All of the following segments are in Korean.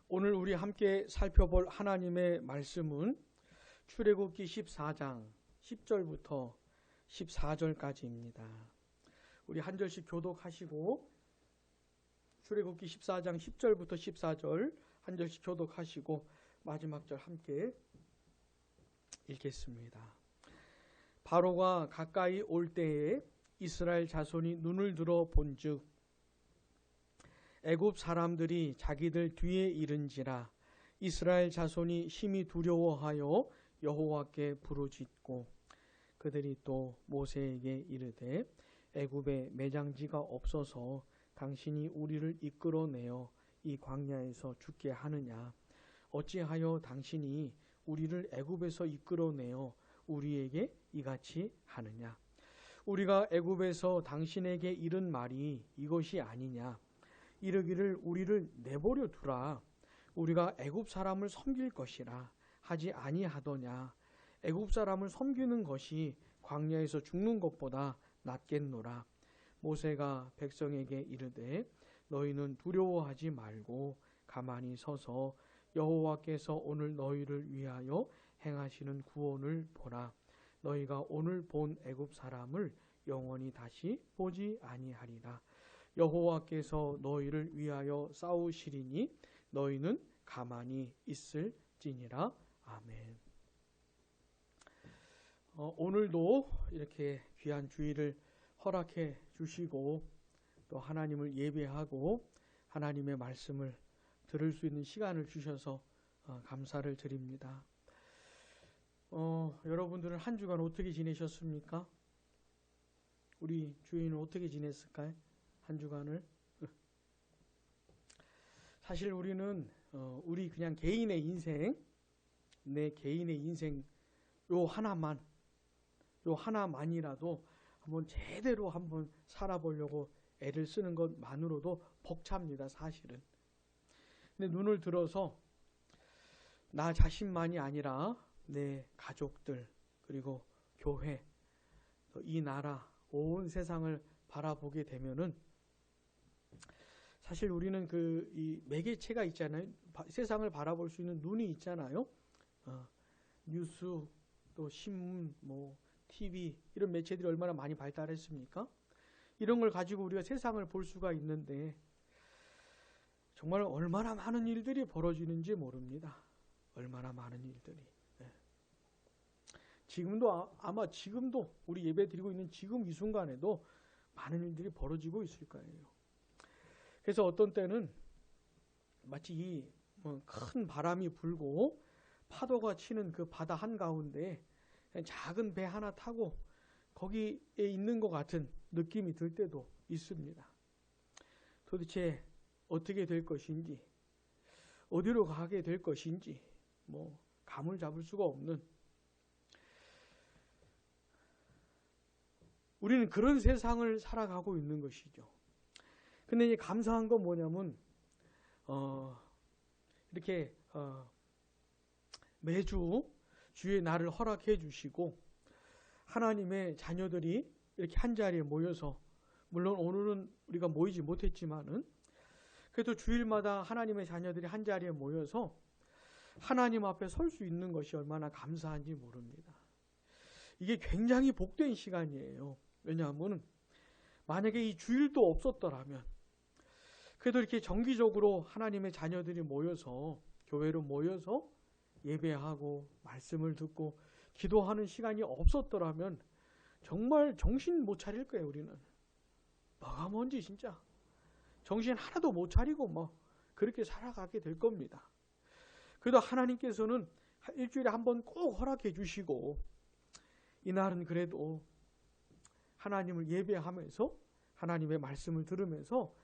오늘 우리 함께 살펴볼 하나님의 말씀은 출애굽기 14장 10절부터 14절까지입니다. 우리 한 절씩 교독하시고 출애굽기 14장 10절부터 14절 한 절씩 교독하시고 마지막 절 함께 읽겠습니다. 바로가 가까이 올 때에 이스라엘 자손이 눈을 들어 본즉 애굽 사람들이 자기들 뒤에 이른지라 이스라엘 자손이 심히 두려워하여 여호와께 부르짖고 그들이 또 모세에게 이르되 애굽에 매장지가 없어서 당신이 우리를 이끌어내어 이 광야에서 죽게 하느냐 어찌하여 당신이 우리를 애굽에서 이끌어내어 우리에게 이같이 하느냐 우리가 애굽에서 당신에게 이른 말이 이것이 아니냐 이르기를 우리를 내버려 두라 우리가 애굽 사람을 섬길 것이라 하지 아니하더냐 애굽 사람을 섬기는 것이 광야에서 죽는 것보다 낫겠노라 모세가 백성에게 이르되 너희는 두려워하지 말고 가만히 서서 여호와께서 오늘 너희를 위하여 행하시는 구원을 보라 너희가 오늘 본 애굽 사람을 영원히 다시 보지 아니하리라 여호와께서 너희를 위하여 싸우시리니 너희는 가만히 있을지니라. 아멘. 오늘도 이렇게 귀한 주일을 허락해 주시고 또 하나님을 예배하고 하나님의 말씀을 들을 수 있는 시간을 주셔서 감사를 드립니다. 여러분들은 한 주간 어떻게 지내셨습니까? 우리 주인은 어떻게 지냈을까요? 한 주간을. 사실 우리는 우리 그냥 개인의 인생, 내 개인의 인생 요 하나만이라도 한번 제대로 한번 살아보려고 애를 쓰는 것만으로도 벅찹니다, 사실은. 근데 눈을 들어서 나 자신만이 아니라 내 가족들 그리고 교회, 이 나라, 온 세상을 바라보게 되면은 사실 우리는 이 매개체가 있잖아요. 세상을 바라볼 수 있는 눈이 있잖아요. 뉴스, 또 신문, TV 이런 매체들이 얼마나 많이 발달했습니까? 이런 걸 가지고 우리가 세상을 볼 수가 있는데 정말 얼마나 많은 일들이 벌어지는지 모릅니다. 얼마나 많은 일들이. 아마 지금도 우리 예배 드리고 있는 지금 이 순간에도 많은 일들이 벌어지고 있을 거예요. 그래서 어떤 때는 마치 큰 바람이 불고 파도가 치는 그 바다 한가운데 작은 배 하나 타고 거기에 있는 것 같은 느낌이 들 때도 있습니다. 도대체 어떻게 될 것인지, 어디로 가게 될 것인지, 감을 잡을 수가 없는 우리는 그런 세상을 살아가고 있는 것이죠. 근데 이제 감사한 건 뭐냐면, 이렇게, 매주 주의 날을 허락해 주시고, 하나님의 자녀들이 이렇게 한 자리에 모여서, 물론 오늘은 우리가 모이지 못했지만은, 그래도 주일마다 하나님의 자녀들이 한 자리에 모여서 하나님 앞에 설 수 있는 것이 얼마나 감사한지 모릅니다. 이게 굉장히 복된 시간이에요. 왜냐하면 만약에 이 주일도 없었더라면 그래도 이렇게 정기적으로 하나님의 자녀들이 모여서 교회로 모여서 예배하고 말씀을 듣고 기도하는 시간이 없었더라면 정말 정신 못 차릴 거예요. 우리는 뭐가 뭔지 진짜 정신 하나도 못 차리고 그렇게 살아가게 될 겁니다. 그래도 하나님께서는 일주일에 한 번 꼭 허락해 주시고 이날은 그래도 하나님을 예배하면서 하나님의 말씀을 들으면서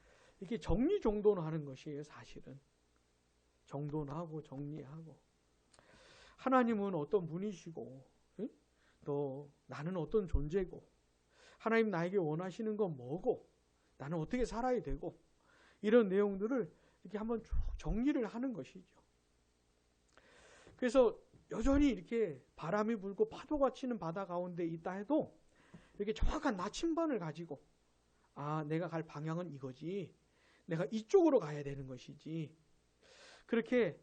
이렇게 정리정돈하는 것이에요. 사실은 정돈하고 정리하고 하나님은 어떤 분이시고 또 나는 어떤 존재고 하나님 나에게 원하시는 건 뭐고 나는 어떻게 살아야 되고 이런 내용들을 이렇게 한번 쭉 정리를 하는 것이죠. 그래서 여전히 이렇게 바람이 불고 파도가 치는 바다 가운데 있다 해도 이렇게 정확한 나침반을 가지고 내가 갈 방향은 이거지. 내가 이쪽으로 가야 되는 것이지. 그렇게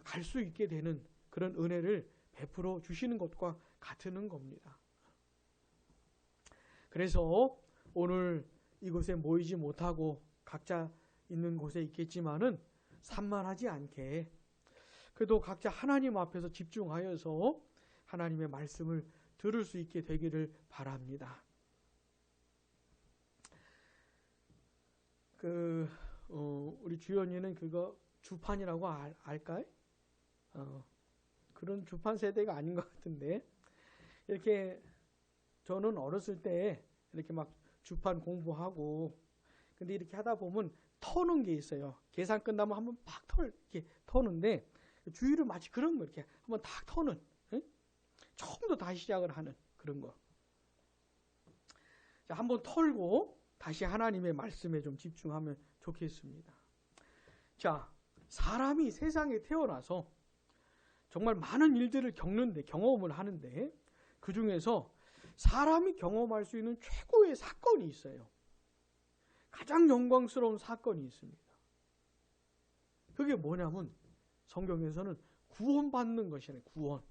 갈 수 있게 되는 그런 은혜를 베풀어 주시는 것과 같은 겁니다. 그래서 오늘 이곳에 모이지 못하고 각자 있는 곳에 있겠지만은 산만하지 않게 그래도 각자 하나님 앞에서 집중하여서 하나님의 말씀을 들을 수 있게 되기를 바랍니다. 우리 주연이는 그거 주판이라고 알까요? 그런 주판 세대가 아닌 것 같은데, 이렇게 저는 어렸을 때 이렇게 막 주판 공부하고, 근데 이렇게 하다 보면 터는 게 있어요. 계산 끝나면 한번 팍 이렇게 터는데, 주의를 마치 그런 거 이렇게 한번 탁 터는, 응? 처음부터 다시 시작을 하는 그런 거. 자, 한번 털고 다시 하나님의 말씀에 좀 집중하면 좋겠습니다. 자, 사람이 세상에 태어나서 정말 많은 일들을 경험을 하는데, 그 중에서 사람이 경험할 수 있는 최고의 사건이 있어요. 가장 영광스러운 사건이 있습니다. 그게 뭐냐면 성경에서는 구원받는 것이잖아요. 구원.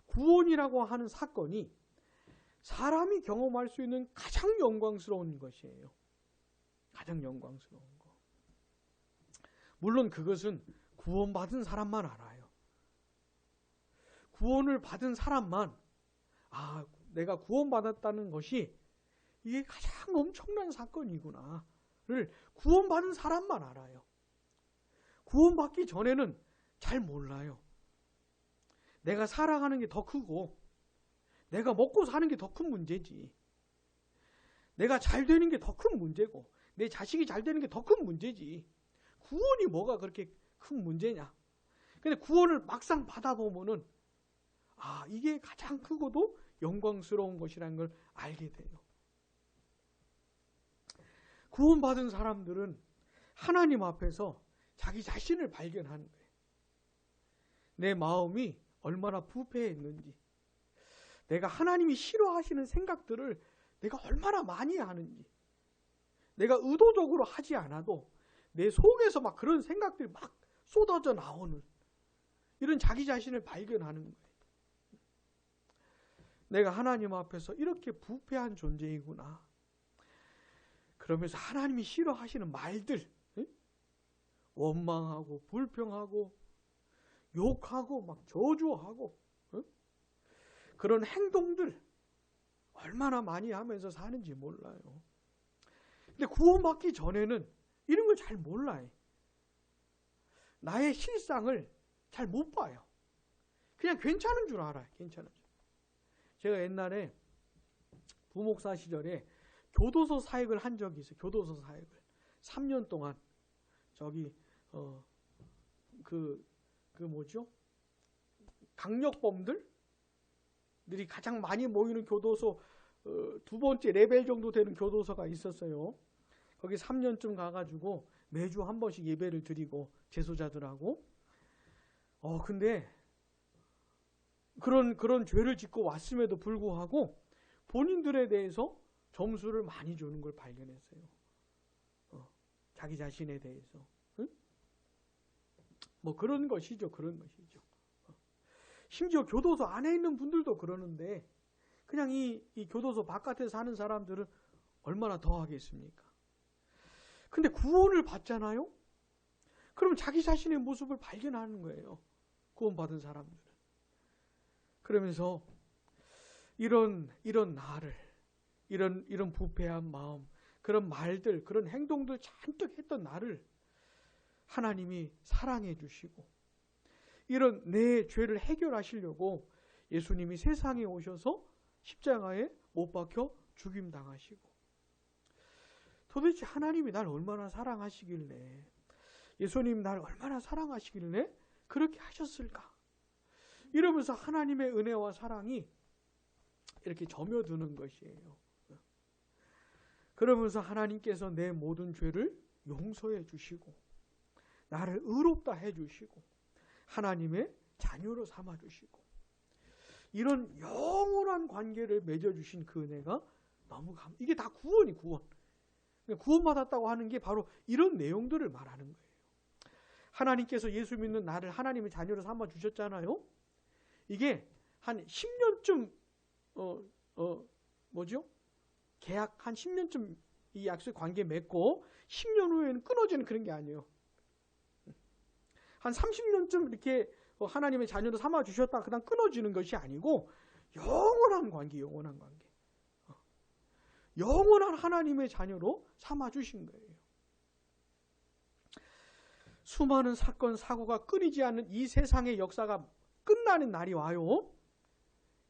구원이라고 하는 사건이 사람이 경험할 수 있는 가장 영광스러운 것이에요. 가장 영광스러운 거. 물론 그것은 구원받은 사람만 알아요. 구원을 받은 사람만, 내가 구원받았다는 것이 이게 가장 엄청난 사건이구나를 구원받은 사람만 알아요. 구원받기 전에는 잘 몰라요. 내가 살아가는 게 더 크고, 내가 먹고 사는 게 더 큰 문제지. 내가 잘 되는 게 더 큰 문제고, 내 자식이 잘 되는 게 더 큰 문제지. 구원이 뭐가 그렇게 큰 문제냐. 근데 구원을 막상 받아보면은, 이게 가장 크고도 영광스러운 것이라는 걸 알게 돼요. 구원받은 사람들은 하나님 앞에서 자기 자신을 발견하는 거예요. 내 마음이 얼마나 부패했는지, 내가 하나님이 싫어하시는 생각들을 내가 얼마나 많이 하는지, 내가 의도적으로 하지 않아도 내 속에서 막 그런 생각들이 막 쏟아져 나오는 이런 자기 자신을 발견하는 거예요. 내가 하나님 앞에서 이렇게 부패한 존재이구나. 그러면서 하나님이 싫어하시는 말들, 원망하고 불평하고 욕하고 막 저주하고 그런 행동들 얼마나 많이 하면서 사는지 몰라요. 근데 구원받기 전에는 이런 걸 잘 몰라요. 나의 실상을 잘 못 봐요. 그냥 괜찮은 줄 알아요. 괜찮은 줄. 제가 옛날에 부목사 시절에 교도소 사역을 한 적이 있어요. 교도소 사역을 3년 동안 저기 뭐죠? 강력범들이 가장 많이 모이는 교도소, 두 번째 레벨 정도 되는 교도소가 있었어요. 거기 3년쯤 가가지고 매주 한 번씩 예배를 드리고 재소자들하고. 근데 그런 죄를 짓고 왔음에도 불구하고 본인들에 대해서 점수를 많이 주는 걸 발견했어요. 자기 자신에 대해서. 뭐 그런 것이죠. 심지어 교도소 안에 있는 분들도 그러는데, 그냥 이 교도소 바깥에 사는 사람들은 얼마나 더 하겠습니까? 근데 구원을 받잖아요? 그럼 자기 자신의 모습을 발견하는 거예요. 구원받은 사람들은. 그러면서 이런 나를, 이런 부패한 마음, 그런 말들, 그런 행동들 잔뜩 했던 나를 하나님이 사랑해 주시고, 이런 내 죄를 해결하시려고 예수님이 세상에 오셔서 십자가에 못 박혀 죽임당하시고, 도대체 하나님이 날 얼마나 사랑하시길래, 예수님이 날 얼마나 사랑하시길래 그렇게 하셨을까? 이러면서 하나님의 은혜와 사랑이 이렇게 점여드는 것이에요. 그러면서 하나님께서 내 모든 죄를 용서해 주시고, 나를 의롭다 해 주시고, 하나님의 자녀로 삼아 주시고, 이런 영원한 관계를 맺어 주신 그 은혜가 너무 이게 다 구원이 구원. 구원받았다고 하는 게 바로 이런 내용들을 말하는 거예요. 하나님께서 예수 믿는 나를 하나님의 자녀로 삼아 주셨잖아요. 이게 한 10년쯤 계약 한 10년쯤 이 약속 관계 맺고 10년 후에는 끊어지는 그런 게 아니에요. 한 30년쯤 이렇게 하나님의 자녀로 삼아 주셨다 그다음 끊어지는 것이 아니고 영원한 관계, 영원한 관계. 영원한 하나님의 자녀로 삼아 주신 거예요. 수많은 사건, 사고가 끊이지 않는 이 세상의 역사가 끝나는 날이 와요.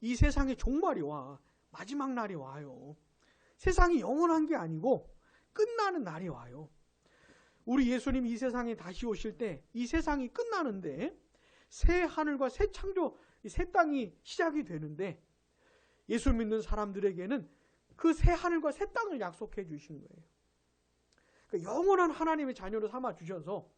이 세상의 종말이 와. 마지막 날이 와요. 세상이 영원한 게 아니고 끝나는 날이 와요. 우리 예수님 이 세상에 다시 오실 때 이 세상이 끝나는데 새 하늘과 새 창조, 새 땅이 시작이 되는데 예수 믿는 사람들에게는 그 새 하늘과 새 땅을 약속해 주신 거예요. 그러니까 영원한 하나님의 자녀로 삼아 주셔서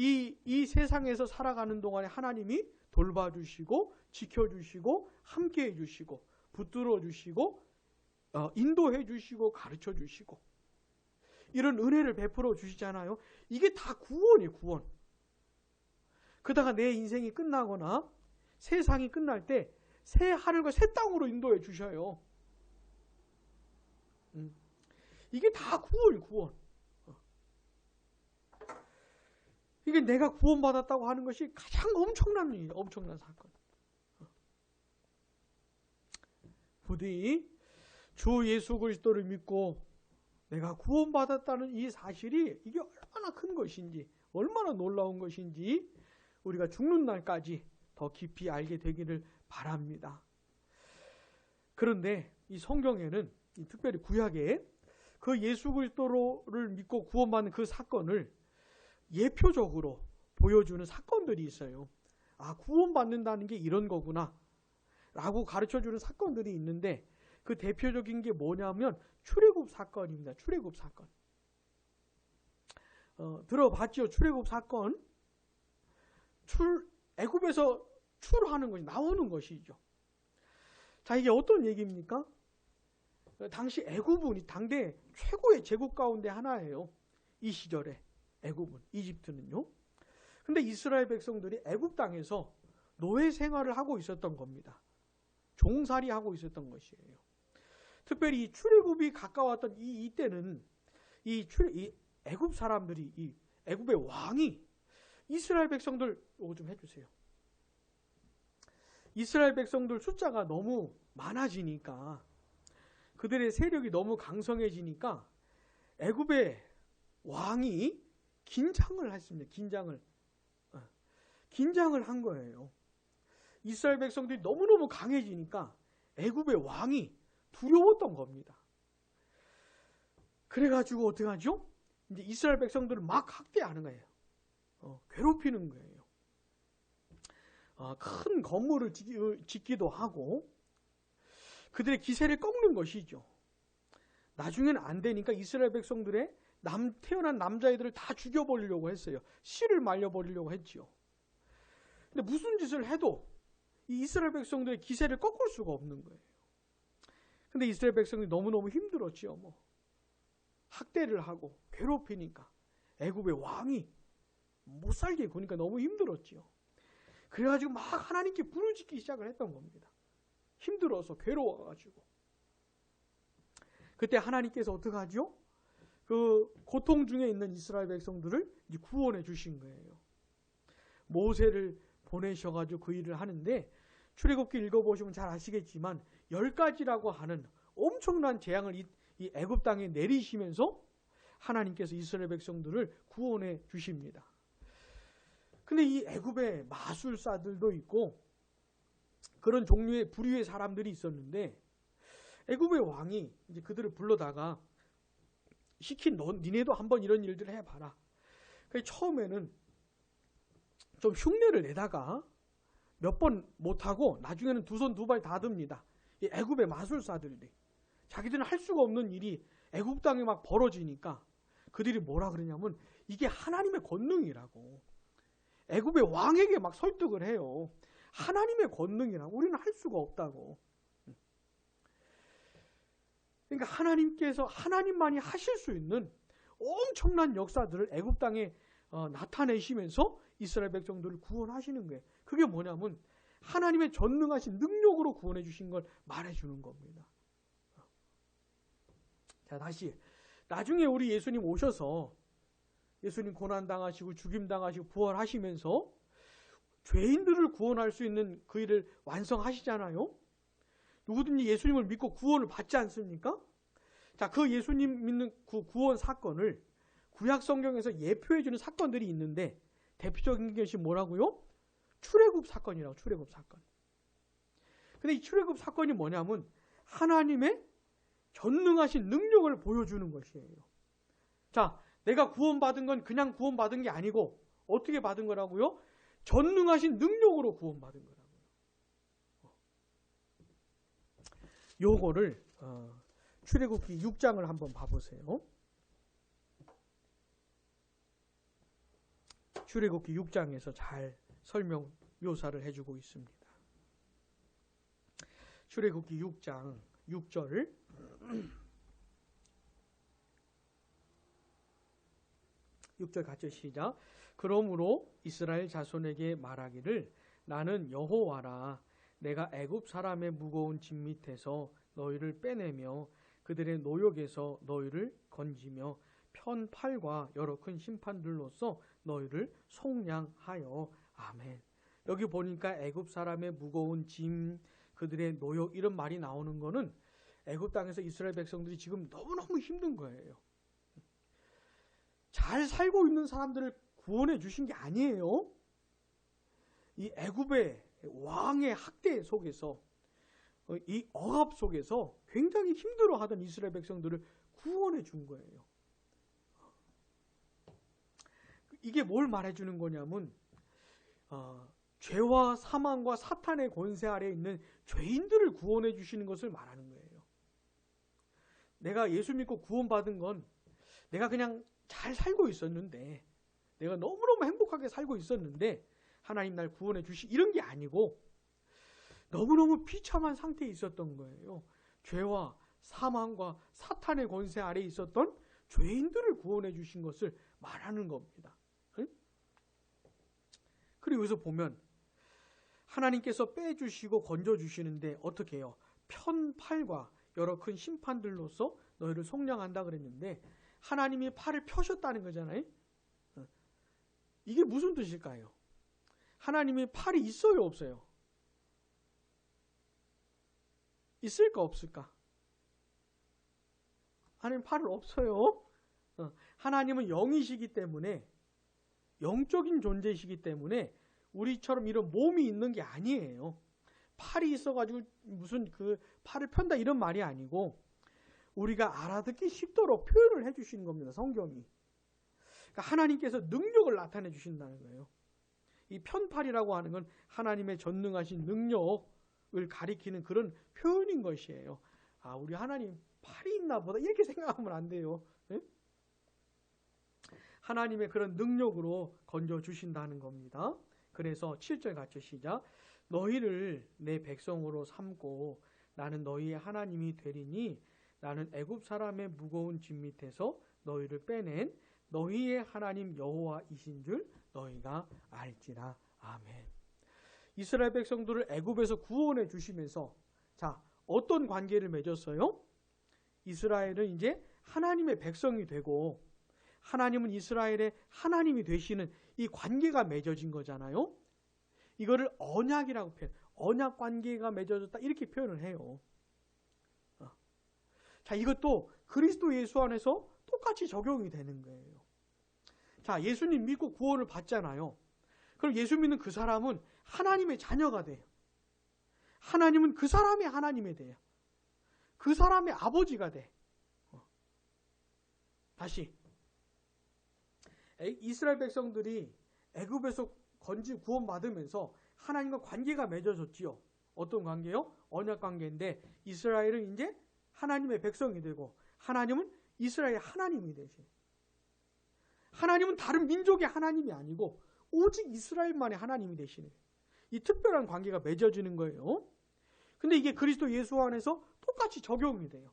이 세상에서 살아가는 동안에 하나님이 돌봐주시고 지켜주시고 함께해 주시고 붙들어 주시고 인도해 주시고 가르쳐 주시고 이런 은혜를 베풀어 주시잖아요. 이게 다 구원이에요. 구원. 그러다가 내 인생이 끝나거나 세상이 끝날 때 새 하늘과 새 땅으로 인도해 주셔요. 이게 다 구원이에요. 구원. 이게 내가 구원받았다고 하는 것이 가장 엄청난 일이에요. 엄청난 사건. 부디 주 예수 그리스도를 믿고 내가 구원받았다는 이 사실이 이게 얼마나 큰 것인지, 얼마나 놀라운 것인지 우리가 죽는 날까지 더 깊이 알게 되기를 바랍니다. 그런데 이 성경에는 특별히 구약에 그 예수 그리스도를 믿고 구원받는 그 사건을 예표적으로 보여주는 사건들이 있어요. 아, 구원받는다는 게 이런 거구나 라고 가르쳐주는 사건들이 있는데 그 대표적인 게 뭐냐면 출애굽 사건입니다. 출애굽 사건. 들어봤죠? 출애굽 사건. 애굽에서 출하는 것이 나오는 것이죠. 자, 이게 어떤 얘기입니까? 당시 애굽은 당대 최고의 제국 가운데 하나예요. 이 시절에 애굽은, 이집트는요. 근데 이스라엘 백성들이 애굽 땅에서 노예 생활을 하고 있었던 겁니다. 종살이 하고 있었던 것이에요. 특별히 이 출애굽이 가까웠던 이때는 이 애굽 사람들이, 이 애굽의 왕이 이스라엘 백성들, 이거 좀 해주세요. 이스라엘 백성들 숫자가 너무 많아지니까, 그들의 세력이 너무 강성해지니까 애굽의 왕이 긴장을 했습니다. 긴장을 한 거예요. 이스라엘 백성들이 너무너무 강해지니까 애굽의 왕이 두려웠던 겁니다. 그래가지고 어떻게 하죠? 이제 이스라엘 백성들을 막 학대하는 거예요. 괴롭히는 거예요. 큰 건물을 짓기도 하고 그들의 기세를 꺾는 것이죠. 나중에는 안 되니까 이스라엘 백성들의 태어난 남자애들을 다 죽여버리려고 했어요. 씨를 말려버리려고 했죠. 근데 무슨 짓을 해도 이 이스라엘 백성들의 기세를 꺾을 수가 없는 거예요. 근데 이스라엘 백성들이 너무너무 힘들었죠. 학대를 하고 괴롭히니까 애굽의 왕이 못 살게 구니까 너무 힘들었죠. 그래가지고 막 하나님께 불을 짓기 시작을 했던 겁니다. 힘들어서 괴로워가지고. 그때 하나님께서 어떻게 하죠? 그 고통 중에 있는 이스라엘 백성들을 이제 구원해 주신 거예요. 모세를 보내셔가지고 그 일을 하는데 출애굽기 읽어보시면 잘 아시겠지만 10가지라고 하는 엄청난 재앙을 이 애굽 땅에 내리시면서 하나님께서 이스라엘 백성들을 구원해 주십니다. 근데 이 애굽에 마술사들도 있고 그런 종류의 부류의 사람들이 있었는데 애굽의 왕이 이제 그들을 불러다가 니네도 한번 이런 일들을 해봐라. 그래서 처음에는 좀 흉내를 내다가 몇 번 못하고 나중에는 두 손 두 발 다 듭니다. 이 애굽의 마술사들이 자기들은 할 수가 없는 일이 애굽 땅에 막 벌어지니까 그들이 뭐라 그러냐면 이게 하나님의 권능이라고. 애굽의 왕에게 막 설득을 해요. 하나님의 권능이라고. 우리는 할 수가 없다고. 그러니까 하나님만이 하실 수 있는 엄청난 역사들을 애굽 땅에 나타내시면서 이스라엘 백성들을 구원하시는 거예요. 그게 뭐냐면 하나님의 전능하신 능력으로 구원해 주신 걸 말해 주는 겁니다. 자, 다시 나중에 우리 예수님 오셔서 예수님 고난당하시고 죽임당하시고 부활하시면서 죄인들을 구원할 수 있는 그 일을 완성하시잖아요. 누구든지 예수님을 믿고 구원을 받지 않습니까? 자, 그 예수님 믿는 그 구원 사건을 구약 성경에서 예표해 주는 사건들이 있는데 대표적인 것이 뭐라고요? 출애굽 사건이라고. 출애굽 사건. 근데 이 출애굽 사건이 뭐냐면 하나님의 전능하신 능력을 보여주는 것이에요. 자, 내가 구원받은 건 그냥 구원받은 게 아니고 어떻게 받은 거라고요? 전능하신 능력으로 구원받은 거라고요. 요거를 출애굽기 6장을 한번 봐보세요. 출애굽기 6장에서 잘 설명 묘사를 해주고 있습니다. 출애굽기 6장 6절 6절 같이 시작. 그러므로 이스라엘 자손에게 말하기를 나는 여호와라. 내가 애굽 사람의 무거운 짐 밑에서 너희를 빼내며 그들의 노역에서 너희를 건지며 편팔과 여러 큰 심판들로서 너희를 속량하여. 아멘. 여기 보니까 애굽 사람의 무거운 짐, 그들의 노역 이런 말이 나오는 거는 애굽 땅에서 이스라엘 백성들이 지금 너무너무 힘든 거예요. 잘 살고 있는 사람들을 구원해 주신 게 아니에요. 이 애굽의 왕의 학대 속에서 이 억압 속에서 굉장히 힘들어하던 이스라엘 백성들을 구원해 준 거예요. 이게 뭘 말해주는 거냐면 죄와 사망과 사탄의 권세 아래에 있는 죄인들을 구원해 주시는 것을 말하는 거예요. 내가 예수 믿고 구원받은 건 내가 그냥 잘 살고 있었는데, 내가 너무너무 행복하게 살고 있었는데 하나님 날 구원해 주시 이런 게 아니고 너무너무 비참한 상태에 있었던 거예요. 죄와 사망과 사탄의 권세 아래에 있었던 죄인들을 구원해 주신 것을 말하는 겁니다. 그리고 여기서 보면 하나님께서 빼주시고 건져주시는데 어떻게 해요? 편팔과 여러 큰 심판들로서 너희를 속량한다 그랬는데 하나님이 팔을 펴셨다는 거잖아요. 이게 무슨 뜻일까요? 하나님이 팔이 있어요, 없어요? 있을까, 없을까? 하나님 팔은 없어요. 하나님은 영이시기 때문에, 영적인 존재이시기 때문에 우리처럼 이런 몸이 있는 게 아니에요. 팔이 있어가지고 무슨 그 팔을 편다 이런 말이 아니고 우리가 알아듣기 쉽도록 표현을 해주시는 겁니다. 성경이. 그러니까 하나님께서 능력을 나타내 주신다는 거예요. 이 편팔이라고 하는 건 하나님의 전능하신 능력을 가리키는 그런 표현인 것이에요. 아, 우리 하나님 팔이 있나 보다 이렇게 생각하면 안 돼요. 네? 하나님의 그런 능력으로 건져주신다는 겁니다. 그래서 7절 같이 시작. 너희를 내 백성으로 삼고 나는 너희의 하나님이 되리니 나는 애굽 사람의 무거운 짐 밑에서 너희를 빼낸 너희의 하나님 여호와이신 줄 너희가 알지라. 아멘. 이스라엘 백성들을 애굽에서 구원해 주시면서 자, 어떤 관계를 맺었어요? 이스라엘은 이제 하나님의 백성이 되고 하나님은 이스라엘의 하나님이 되시는 이 관계가 맺어진 거잖아요. 이거를 언약이라고 표현, 언약 관계가 맺어졌다 이렇게 표현을 해요. 자, 이것도 그리스도 예수 안에서 똑같이 적용이 되는 거예요. 자, 예수님 믿고 구원을 받잖아요. 그럼 예수 믿는 그 사람은 하나님의 자녀가 돼요. 하나님은 그 사람의 하나님이 돼요. 그 사람의 아버지가 돼. 다시 이스라엘 백성들이 애굽에서 구원받으면서 하나님과 관계가 맺어졌지요. 어떤 관계요? 언약 관계인데 이스라엘은 이제 하나님의 백성이 되고 하나님은 이스라엘의 하나님이 되시. 하나님은 다른 민족의 하나님이 아니고 오직 이스라엘만의 하나님이 되시는 이 특별한 관계가 맺어지는 거예요. 근데 이게 그리스도 예수 안에서 똑같이 적용이 돼요.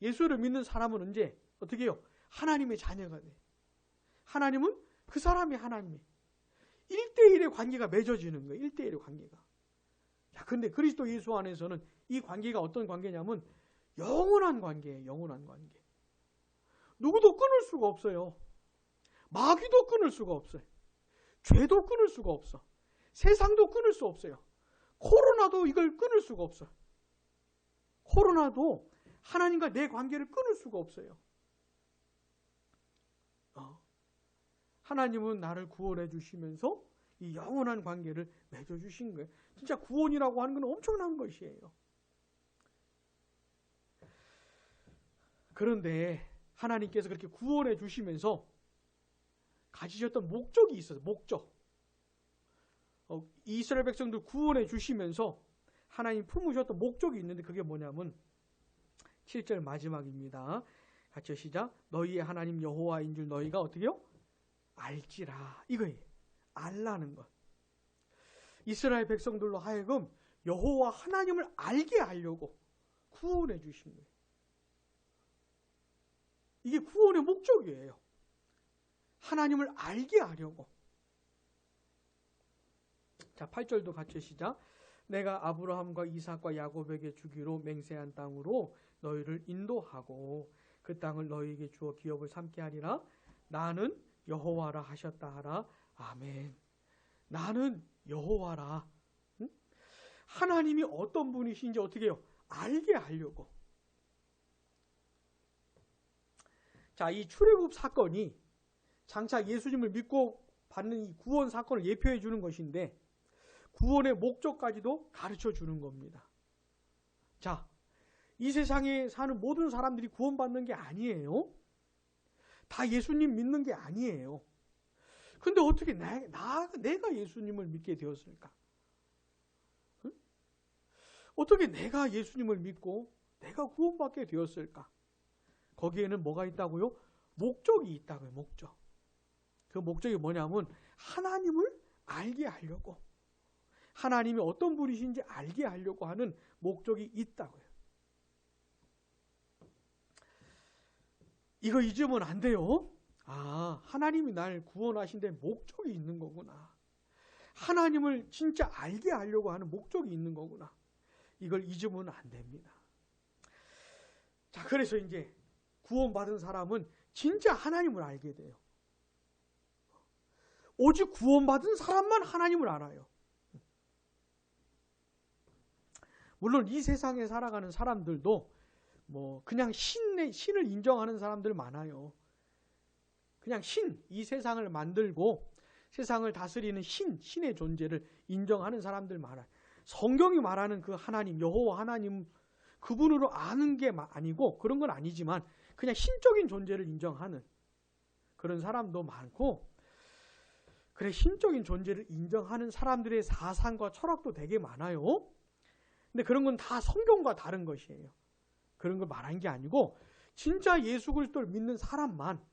예수를 믿는 사람은 이제 어떻게 해요? 하나님의 자녀가 돼요. 하나님은 그 사람이 하나님이 1대1의 관계가 맺어지는 거예요. 1대1의 관계가. 자, 근데 그리스도 예수 안에서는 이 관계가 어떤 관계냐면 영원한 관계예요. 영원한 관계. 누구도 끊을 수가 없어요. 마귀도 끊을 수가 없어요. 죄도 끊을 수가 없어. 세상도 끊을 수 없어요. 코로나도 이걸 끊을 수가 없어. 코로나도 하나님과 내 관계를 끊을 수가 없어요. 하나님은 나를 구원해 주시면서 이 영원한 관계를 맺어 주신 거예요. 진짜 구원이라고 하는 건 엄청난 것이에요. 그런데 하나님께서 그렇게 구원해 주시면서 가지셨던 목적이 있어요. 목적. 이스라엘 백성들 구원해 주시면서 하나님 품으셨던 목적이 있는데 그게 뭐냐면 7절 마지막입니다. 같이 시작. 너희의 하나님 여호와인 줄 너희가 어떻게요? 알지라. 이거예요. 알라는 것. 이스라엘 백성들로 하여금 여호와 하나님을 알게 하려고 구원해 주신 거예요. 이게 구원의 목적이에요. 하나님을 알게 하려고. 자, 8절도 같이 시작. 내가 아브라함과 이삭과 야곱에게 주기로 맹세한 땅으로 너희를 인도하고 그 땅을 너희에게 주어 기업을 삼게 하리라. 나는 여호와라 하셨다 하라. 아멘. 나는 여호와라. 응? 하나님이 어떤 분이신지 어떻게 해요? 알게 하려고. 자, 이 출애굽 사건이 장차 예수님을 믿고 받는 이 구원 사건을 예표해 주는 것인데 구원의 목적까지도 가르쳐 주는 겁니다. 자, 이 세상에 사는 모든 사람들이 구원받는 게 아니에요. 다 예수님 믿는 게 아니에요. 근데 어떻게 내가 예수님을 믿게 되었을까? 응? 어떻게 내가 예수님을 믿고 내가 구원받게 되었을까? 거기에는 뭐가 있다고요? 목적이 있다고요. 목적. 그 목적이 뭐냐면 하나님을 알게 하려고. 하나님이 어떤 분이신지 알게 하려고 하는 목적이 있다고요. 이거 잊으면 안 돼요. 아, 하나님이 날 구원하신 데 목적이 있는 거구나. 하나님을 진짜 알게 하려고 하는 목적이 있는 거구나. 이걸 잊으면 안 됩니다. 자, 그래서 이제 구원받은 사람은 진짜 하나님을 알게 돼요. 오직 구원받은 사람만 하나님을 알아요. 물론 이 세상에 살아가는 사람들도 그냥 신을 인정하는 사람들 많아요. 그냥 이 세상을 만들고 세상을 다스리는 신의 존재를 인정하는 사람들 많아요. 성경이 말하는 그 하나님, 여호와 하나님 그분으로 아는 게 아니고 그런 건 아니지만 그냥 신적인 존재를 인정하는 그런 사람도 많고, 그래 신적인 존재를 인정하는 사람들의 사상과 철학도 되게 많아요. 근데 그런 건 다 성경과 다른 것이에요. 그런 걸 말한 게 아니고 진짜 예수 그리스도를 믿는 사람만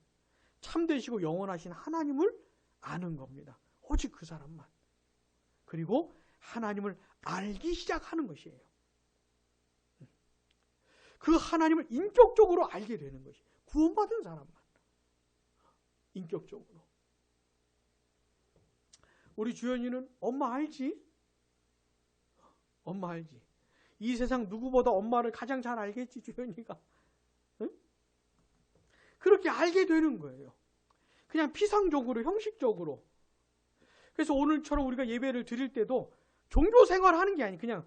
참되시고 영원하신 하나님을 아는 겁니다. 오직 그 사람만. 그리고 하나님을 알기 시작하는 것이에요. 그 하나님을 인격적으로 알게 되는 것이 구원받은 사람만. 인격적으로. 우리 주연이는 엄마 알지? 엄마 알지? 이 세상 누구보다 엄마를 가장 잘 알겠지, 주연이가. 응? 그렇게 알게 되는 거예요. 그냥 피상적으로, 형식적으로. 그래서 오늘처럼 우리가 예배를 드릴 때도 종교 생활하는 게 아니에요. 그냥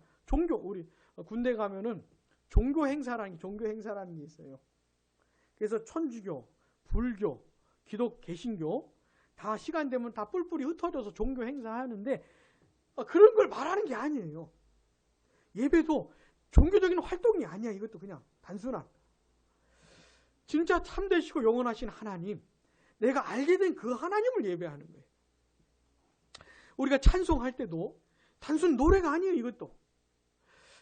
우리 군대 가면은 종교 행사라는 게 있어요. 그래서 천주교, 불교, 기독, 개신교 다 시간 되면 다 뿔뿔이 흩어져서 종교 행사하는데 그런 걸 말하는 게 아니에요. 예배도 종교적인 활동이 아니야. 이것도 그냥 단순한 진짜 참되시고 영원하신 하나님, 내가 알게 된 그 하나님을 예배하는 거예요. 우리가 찬송할 때도 단순 노래가 아니에요. 이것도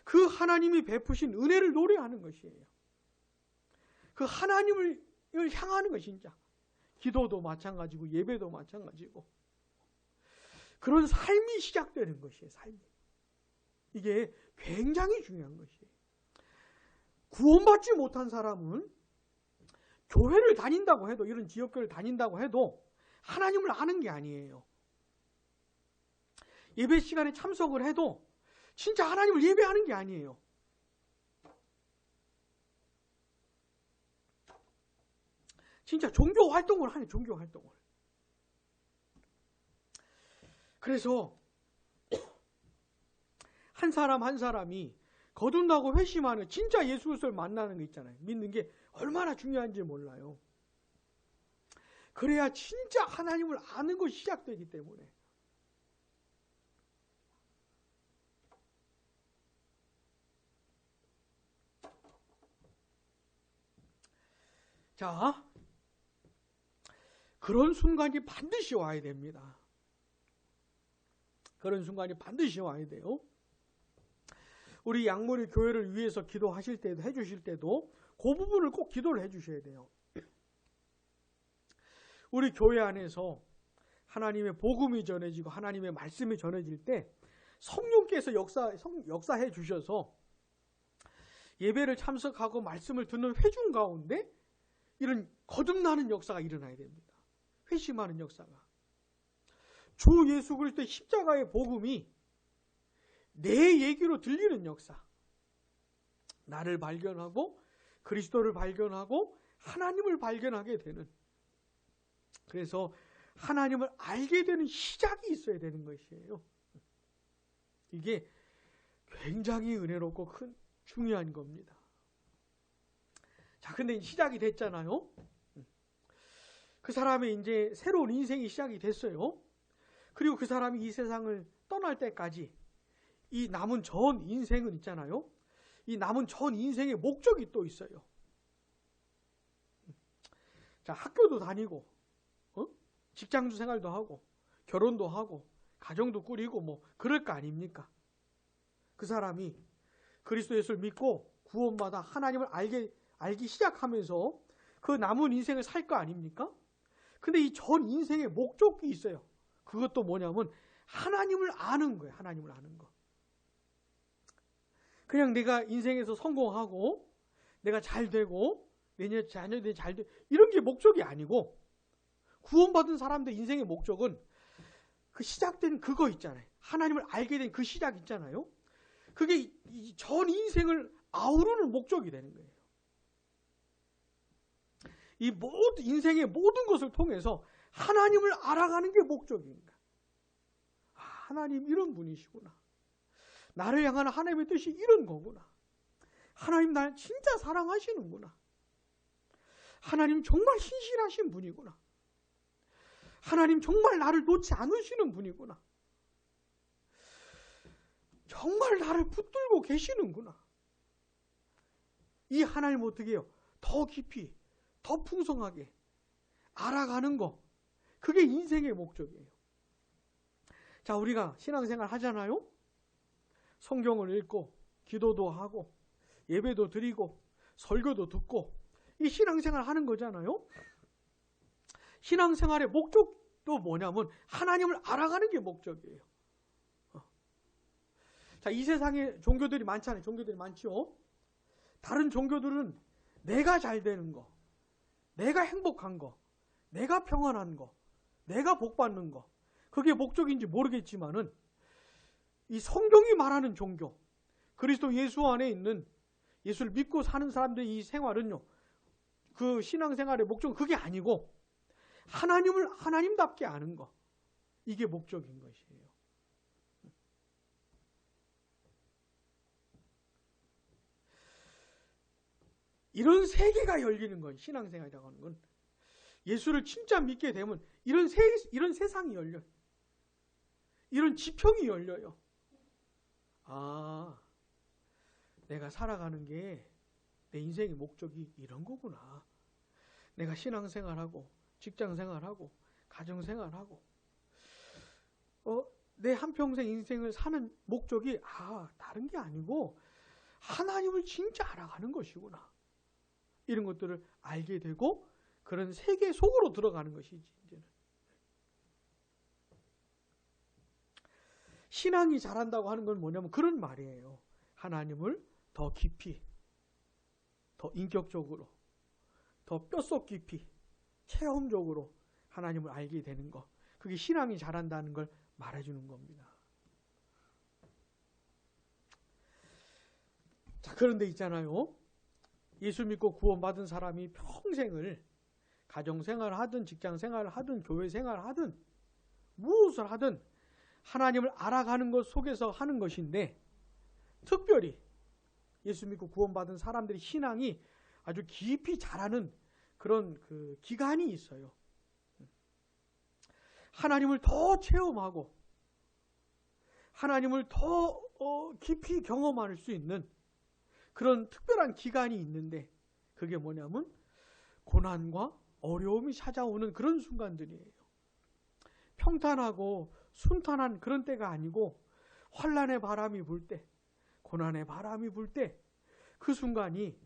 그 하나님이 베푸신 은혜를 노래하는 것이에요. 그 하나님을 향하는 것이 진짜 기도도 마찬가지고 예배도 마찬가지고 그런 삶이 시작되는 것이에요. 삶이. 이게 굉장히 중요한 것이에요. 구원받지 못한 사람은 교회를 다닌다고 해도, 이런 지역교회를 다닌다고 해도 하나님을 아는 게 아니에요. 예배 시간에 참석을 해도 진짜 하나님을 예배하는 게 아니에요. 진짜 종교 활동을 하네, 종교 활동을. 그래서 한 사람 한 사람이 거듭나고 회심하는 진짜 예수 그리스도를 만나는 거 있잖아요. 믿는 게 얼마나 중요한지 몰라요. 그래야 진짜 하나님을 아는 것이 시작되기 때문에. 자, 그런 순간이 반드시 와야 됩니다. 그런 순간이 반드시 와야 돼요. 우리 양모리 교회를 위해서 기도하실 때도 해주실 때도 그 부분을 꼭 기도를 해주셔야 돼요. 우리 교회 안에서 하나님의 복음이 전해지고 하나님의 말씀이 전해질 때 성령께서 역사해 주셔서 예배를 참석하고 말씀을 듣는 회중 가운데 이런 거듭나는 역사가 일어나야 됩니다. 회심하는 역사가. 주 예수 그리스도의 십자가의 복음이 내 얘기로 들리는 역사. 나를 발견하고 그리스도를 발견하고 하나님을 발견하게 되는. 그래서 하나님을 알게 되는 시작이 있어야 되는 것이에요. 이게 굉장히 은혜롭고 큰 중요한 겁니다. 자, 근데 시작이 됐잖아요. 그 사람의 이제 새로운 인생이 시작이 됐어요. 그리고 그 사람이 이 세상을 떠날 때까지 이 남은 전 인생은 있잖아요. 이 남은 전 인생의 목적이 또 있어요. 자, 학교도 다니고, 직장 생활도 하고, 결혼도 하고, 가정도 꾸리고, 뭐, 그럴 거 아닙니까? 그 사람이 그리스도 예수를 믿고 구원받아 하나님을 알기 시작하면서 그 남은 인생을 살 거 아닙니까? 근데 이 전 인생의 목적이 있어요. 그것도 뭐냐면 하나님을 아는 거예요. 하나님을 아는 거. 그냥 내가 인생에서 성공하고 내가 잘 되고 내 자녀들이 잘 되고 이런 게 목적이 아니고 구원받은 사람들 인생의 목적은 그 시작된 그거 있잖아요. 하나님을 알게 된 그 시작 있잖아요. 그게 전 인생을 아우르는 목적이 되는 거예요. 이 모든 인생의 모든 것을 통해서 하나님을 알아가는 게 목적입니다. 아, 하나님 이런 분이시구나. 나를 향한 하나님의 뜻이 이런 거구나. 하나님 날 진짜 사랑하시는구나. 하나님 정말 신실하신 분이구나. 하나님 정말 나를 놓지 않으시는 분이구나. 정말 나를 붙들고 계시는구나. 이 하나님 어떻게 해요? 더 깊이, 더 풍성하게 알아가는 거. 그게 인생의 목적이에요. 자, 우리가 신앙생활 하잖아요. 성경을 읽고 기도도 하고 예배도 드리고 설교도 듣고 이 신앙생활 하는 거잖아요. 신앙생활의 목적도 뭐냐면 하나님을 알아가는 게 목적이에요. 자, 이 세상에 종교들이 많잖아요. 종교들이 많죠. 다른 종교들은 내가 잘 되는 거, 내가 행복한 거, 내가 평안한 거, 내가 복받는 거, 그게 목적인지 모르겠지만은 이 성경이 말하는 종교, 그리스도 예수 안에 있는 예수를 믿고 사는 사람들의 이 생활은요, 그 신앙생활의 목적은 그게 아니고 하나님을 하나님답게 아는 거, 이게 목적인 것이에요. 이런 세계가 열리는 건, 신앙생활이라고 하는 건 예수를 진짜 믿게 되면 이런 세상이 열려요. 이런 지평이 열려요. 아, 내가 살아가는 게 내 인생의 목적이 이런 거구나. 내가 신앙생활하고 직장생활하고 가정생활하고 내 한평생 인생을 사는 목적이 다른 게 아니고 하나님을 진짜 알아가는 것이구나. 이런 것들을 알게 되고 그런 세계 속으로 들어가는 것이지. 이제는 신앙이 잘한다고 하는 건 뭐냐면 그런 말이에요. 하나님을 더 깊이, 더 인격적으로, 더 뼛속 깊이, 체험적으로 하나님을 알게 되는 것. 그게 신앙이 자란다는 걸 말해주는 겁니다. 자, 그런데 있잖아요. 예수 믿고 구원받은 사람이 평생을 가정생활을 하든 직장생활을 하든 교회생활을 하든 무엇을 하든 하나님을 알아가는 것 속에서 하는 것인데, 특별히 예수 믿고 구원받은 사람들의 신앙이 아주 깊이 자라는 그런 그 기간이 있어요. 하나님을 더 체험하고 하나님을 더 깊이 경험할 수 있는 그런 특별한 기간이 있는데, 그게 뭐냐면 고난과 어려움이 찾아오는 그런 순간들이에요. 평탄하고 순탄한 그런 때가 아니고 환난의 바람이 불 때, 고난의 바람이 불 때, 그 순간이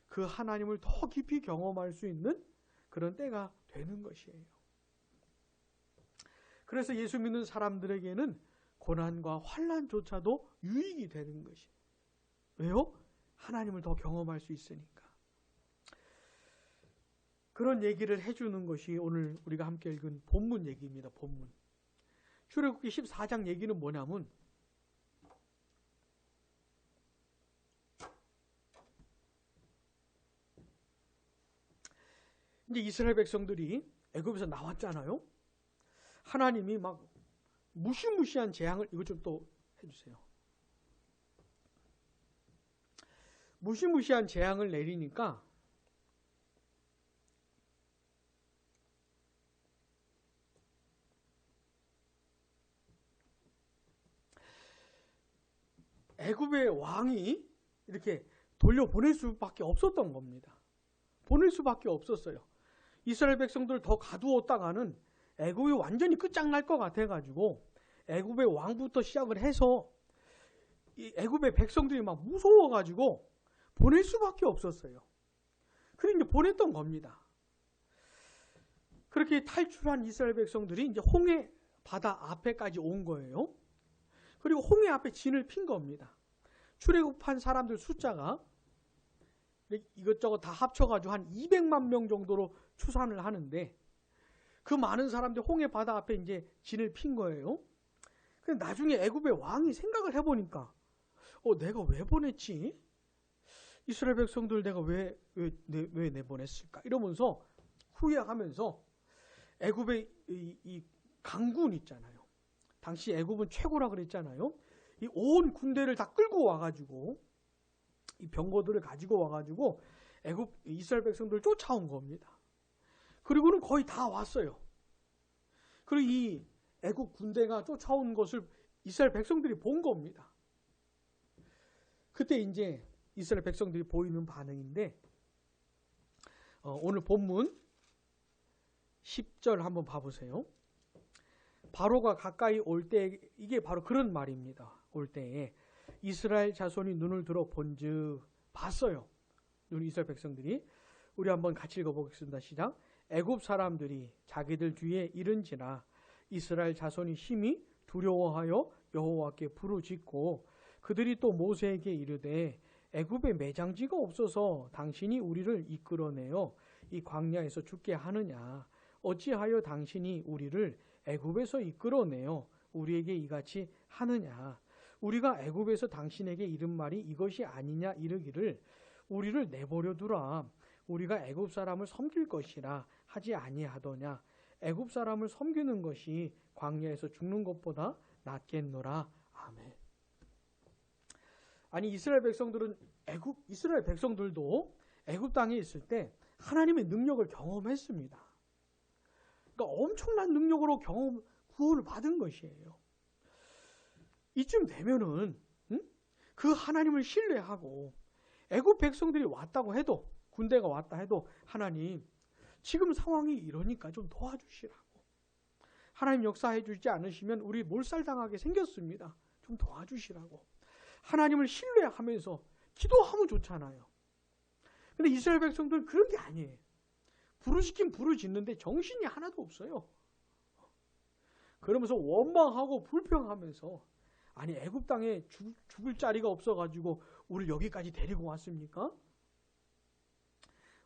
그 하나님을 더 깊이 경험할 수 있는 그런 때가 되는 것이에요. 그래서 예수 믿는 사람들에게는 고난과 환난조차도 유익이 되는 것이에요. 왜요? 하나님을 더 경험할 수 있으니까. 그런 얘기를 해주는 것이 오늘 우리가 함께 읽은 본문 얘기입니다. 본문. 출애굽기 14장 얘기는 뭐냐면, 이제 이스라엘 백성들이 애굽에서 나왔잖아요. 하나님이 막 무시무시한 재앙을, 이거 좀 또 해주세요. 무시무시한 재앙을 내리니까 애굽의 왕이 이렇게 돌려보낼 수밖에 없었던 겁니다. 보낼 수밖에 없었어요. 이스라엘 백성들 더 가두었다가는 애굽이 완전히 끝장날 것 같아가지고 애굽의 왕부터 시작을 해서 이 애굽의 백성들이 막 무서워가지고 보낼 수밖에 없었어요. 그래서 이제 보냈던 겁니다. 그렇게 탈출한 이스라엘 백성들이 이제 홍해 바다 앞에까지 온 거예요. 그리고 홍해 앞에 진을 핀 겁니다. 출애굽한 사람들 숫자가 이것저것 다 합쳐가지고 한 200만 명 정도로 추산을 하는데, 그 많은 사람들이 홍해 바다 앞에 이제 진을 핀 거예요. 근데 나중에 애굽의 왕이 생각을 해보니까, 내가 왜 보냈지? 이스라엘 백성들 내가 왜 내보냈을까? 이러면서 후회하면서 애굽의 이 강군 있잖아요. 당시 애굽은 최고라 그랬잖아요. 이 온 군대를 다 끌고 와가지고, 이 병거들을 가지고 와가지고 애굽 이스라엘 백성들을 쫓아온 겁니다. 그리고는 거의 다 왔어요. 그리고 이 애굽 군대가 쫓아온 것을 이스라엘 백성들이 본 겁니다. 그때 이제 이스라엘 백성들이 보이는 반응인데, 오늘 본문 10절 한번 봐보세요. 바로가 가까이 올 때, 이게 바로 그런 말입니다. 올 때에 이스라엘 자손이 눈을 들어 본즉, 봤어요. 우리 이스라엘 백성들이. 우리 한번 같이 읽어보겠습니다. 시작. 애굽 사람들이 자기들 뒤에 이른지라 이스라엘 자손이 심히 두려워하여 여호와께 부르짖고, 그들이 또 모세에게 이르되 애굽에 매장지가 없어서 당신이 우리를 이끌어내어 이 광야에서 죽게 하느냐? 어찌하여 당신이 우리를 애굽에서 이끌어내어 우리에게 이같이 하느냐? 우리가 애굽에서 당신에게 이른 말이 이것이 아니냐 이르기를 우리를 내버려 두라. 우리가 애굽 사람을 섬길 것이라 하지 아니하더냐? 애굽 사람을 섬기는 것이 광야에서 죽는 것보다 낫겠노라. 아멘. 아니, 이스라엘 백성들도 애굽 땅에 있을 때 하나님의 능력을 경험했습니다. 그러니까 엄청난 능력으로 구원을 받은 것이에요. 이쯤 되면은 그 하나님을 신뢰하고, 애굽 백성들이 왔다고 해도, 군대가 왔다 해도, 하나님 지금 상황이 이러니까 좀 도와주시라고. 하나님 역사해 주지 않으시면 우리 몰살당하게 생겼습니다. 좀 도와주시라고. 하나님을 신뢰하면서 기도하면 좋잖아요. 근데 이스라엘 백성들은 그런 게 아니에요. 부르시긴 부르짖는데 정신이 하나도 없어요. 그러면서 원망하고 불평하면서, 아니 애굽 땅에 죽을 자리가 없어가지고 우리 여기까지 데리고 왔습니까?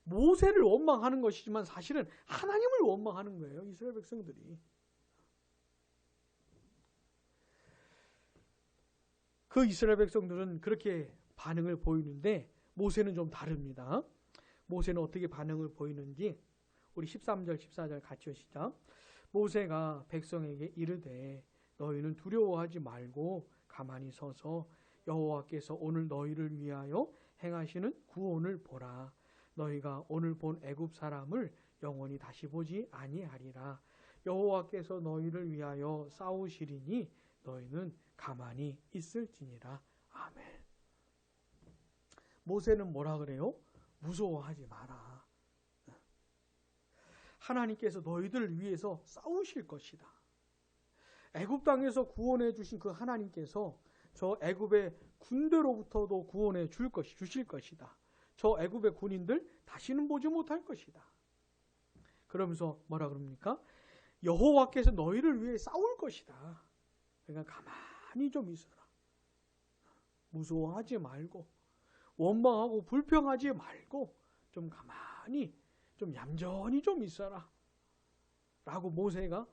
모세를 원망하는 것이지만 사실은 하나님을 원망하는 거예요. 이스라엘 백성들이. 그 이스라엘 백성들은 그렇게 반응을 보이는데 모세는 좀 다릅니다. 모세는 어떻게 반응을 보이는지 우리 13절 14절 같이 시작. 모세가 백성에게 이르되 너희는 두려워하지 말고 가만히 서서 여호와께서 오늘 너희를 위하여 행하시는 구원을 보라. 너희가 오늘 본 애굽 사람을 영원히 다시 보지 아니하리라. 여호와께서 너희를 위하여 싸우시리니 너희는 가만히 있을지니라. 아멘. 모세는 뭐라 그래요? 무서워하지 마라. 하나님께서 너희들을 위해서 싸우실 것이다. 애굽 땅에서 구원해 주신 그 하나님께서 저 애굽의 군대로부터도 구원해 주실 것이다. 저 애굽의 군인들 다시는 보지 못할 것이다. 그러면서 뭐라 그럽니까? 여호와께서 너희를 위해 싸울 것이다. 그러니까 가만히 좀 있어라. 무서워하지 말고 원망하고 불평하지 말고 좀 가만히 좀 얌전히 좀 있어라. 라고 모세가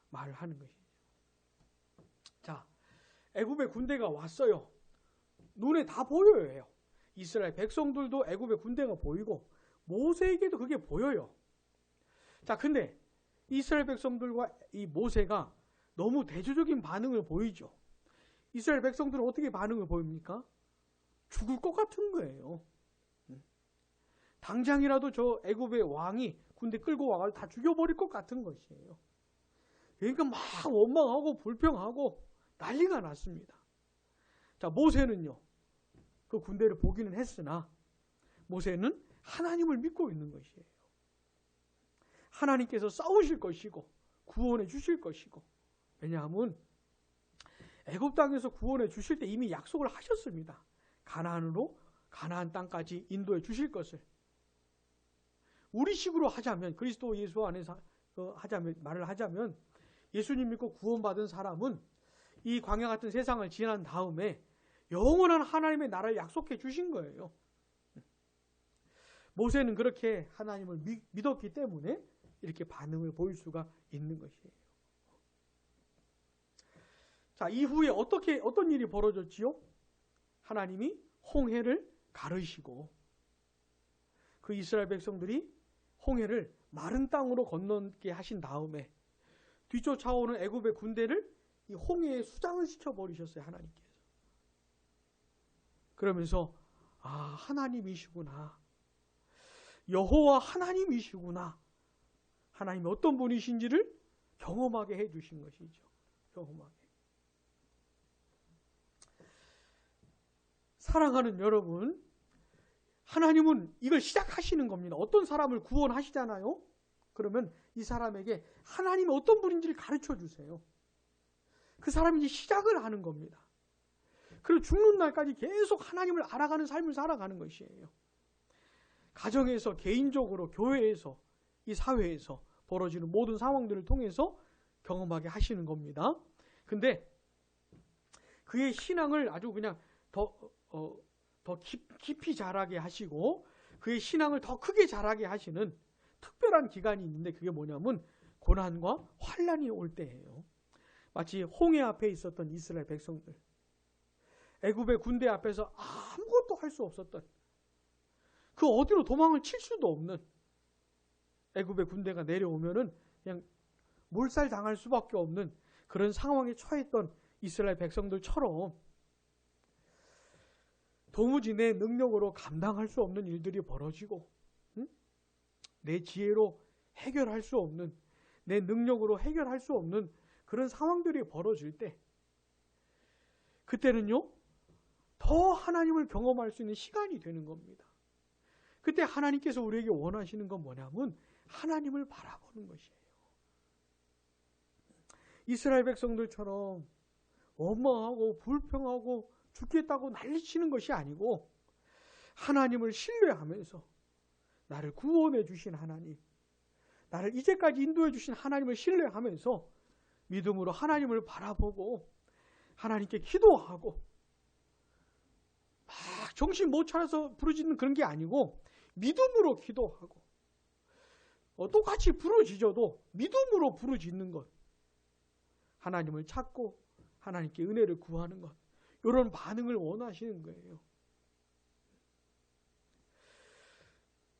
말을 하는 것이죠. 자, 애굽의 군대가 왔어요. 눈에 다 보여요. 이스라엘 백성들도 애굽의 군대가 보이고 모세에게도 그게 보여요. 자, 근데 이스라엘 백성들과 이 모세가 너무 대조적인 반응을 보이죠. 이스라엘 백성들은 어떻게 반응을 보입니까? 죽을 것 같은 거예요. 당장이라도 저 애굽의 왕이 군대 끌고 와서 다 죽여버릴 것 같은 것이에요. 그러니까 막 원망하고 불평하고 난리가 났습니다. 자, 모세는요, 그 군대를 보기는 했으나 모세는 하나님을 믿고 있는 것이에요. 하나님께서 싸우실 것이고 구원해 주실 것이고, 왜냐하면 애굽 땅에서 구원해 주실 때 이미 약속을 하셨습니다. 가나안 땅까지 인도해 주실 것을. 우리식으로 하자면, 그리스도 예수 안에서 말을 하자면, 예수님 믿고 구원받은 사람은 이 광야 같은 세상을 지난 다음에 영원한 하나님의 나라를 약속해 주신 거예요. 모세는 그렇게 하나님을 믿었기 때문에 이렇게 반응을 보일 수가 있는 것이에요. 자, 이후에 어떤 일이 벌어졌지요? 하나님이 홍해를 가르시고 그 이스라엘 백성들이 홍해를 마른 땅으로 건너게 하신 다음에 뒤쫓아오는 애굽의 군대를 이 홍해에 수장을 시켜버리셨어요. 하나님께서. 그러면서 하나님이시구나. 여호와 하나님이시구나. 하나님이 어떤 분이신지를 경험하게 해주신 것이죠. 경험하게. 사랑하는 여러분, 하나님은 이걸 시작하시는 겁니다. 어떤 사람을 구원하시잖아요. 그러면 이 사람에게 하나님이 어떤 분인지를 가르쳐 주세요. 그 사람이 이제 시작을 하는 겁니다. 그리고 죽는 날까지 계속 하나님을 알아가는 삶을 살아가는 것이에요. 가정에서, 개인적으로, 교회에서, 이 사회에서 벌어지는 모든 상황들을 통해서 경험하게 하시는 겁니다. 근데 그의 신앙을 아주 그냥 더 깊이 자라게 하시고 그의 신앙을 더 크게 자라게 하시는 특별한 기간이 있는데, 그게 뭐냐면 고난과 환난이 올 때예요. 마치 홍해 앞에 있었던 이스라엘 백성들, 애굽의 군대 앞에서 아무것도 할 수 없었던, 그 어디로 도망을 칠 수도 없는 애굽의 군대가 내려오면은 그냥 몰살 당할 수밖에 없는 그런 상황에 처했던 이스라엘 백성들처럼 도무지 내 능력으로 감당할 수 없는 일들이 벌어지고, 내 지혜로 해결할 수 없는, 내 능력으로 해결할 수 없는 그런 상황들이 벌어질 때, 그때는요, 더 하나님을 경험할 수 있는 시간이 되는 겁니다. 그때 하나님께서 우리에게 원하시는 건 뭐냐면 하나님을 바라보는 것이에요. 이스라엘 백성들처럼 원망하고 불평하고 죽겠다고 난리치는 것이 아니고, 하나님을 신뢰하면서 나를 구원해 주신 하나님, 나를 이제까지 인도해 주신 하나님을 신뢰하면서 믿음으로 하나님을 바라보고 하나님께 기도하고, 막 정신 못 차려서 부르짖는 그런 게 아니고 믿음으로 기도하고 똑같이 부르짖어도 믿음으로 부르짖는 것, 하나님을 찾고 하나님께 은혜를 구하는 것, 이런 반응을 원하시는 거예요.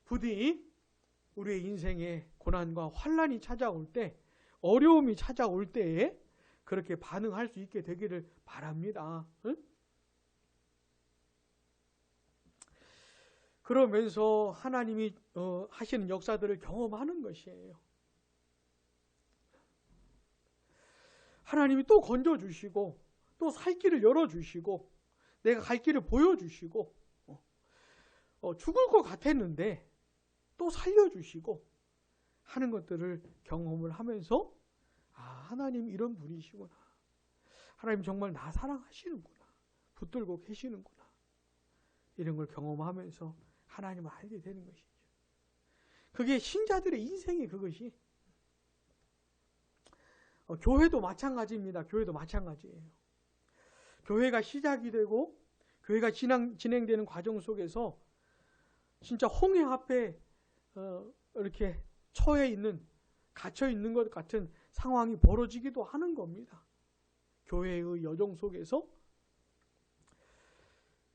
부디 우리의 인생에 고난과 환난이 찾아올 때, 어려움이 찾아올 때에 그렇게 반응할 수 있게 되기를 바랍니다. 응? 그러면서 하나님이 하시는 역사들을 경험하는 것이에요. 하나님이 또 건져주시고 또 살 길을 열어주시고 내가 갈 길을 보여주시고 죽을 것 같았는데 또 살려주시고 하는 것들을 경험을 하면서 하나님 이런 분이시구나. 하나님 정말 나 사랑하시는구나. 붙들고 계시는구나. 이런 걸 경험하면서 하나님을 알게 되는 것이죠. 그게 신자들의 인생이 그것이. 교회도 마찬가지입니다. 교회도 마찬가지예요. 교회가 시작이 되고 교회가 진행되는 과정 속에서 진짜 홍해 앞에 이렇게 처해 있는, 갇혀 있는 것 같은 상황이 벌어지기도 하는 겁니다. 교회의 여정 속에서.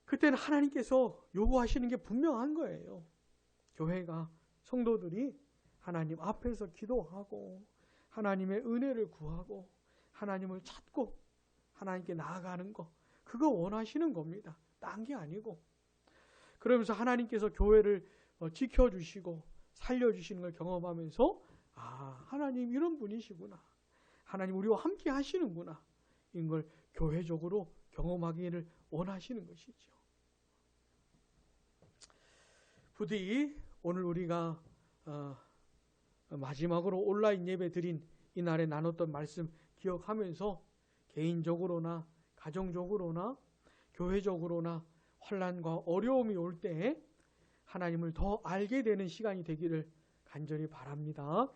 그때는 하나님께서 요구하시는 게 분명한 거예요. 교회가, 성도들이 하나님 앞에서 기도하고 하나님의 은혜를 구하고 하나님을 찾고 하나님께 나아가는 거, 그거 원하시는 겁니다. 딴 게 아니고. 그러면서 하나님께서 교회를 지켜주시고 살려주시는 걸 경험하면서 하나님 이런 분이시구나. 하나님 우리와 함께 하시는구나. 이걸 교회적으로 경험하기를 원하시는 것이죠. 부디 오늘 우리가 마지막으로 온라인 예배 드린 이날에 나눴던 말씀 기억하면서 개인적으로나 가정적으로나 교회적으로나 환난과 어려움이 올 때 하나님을 더 알게 되는 시간이 되기를 간절히 바랍니다.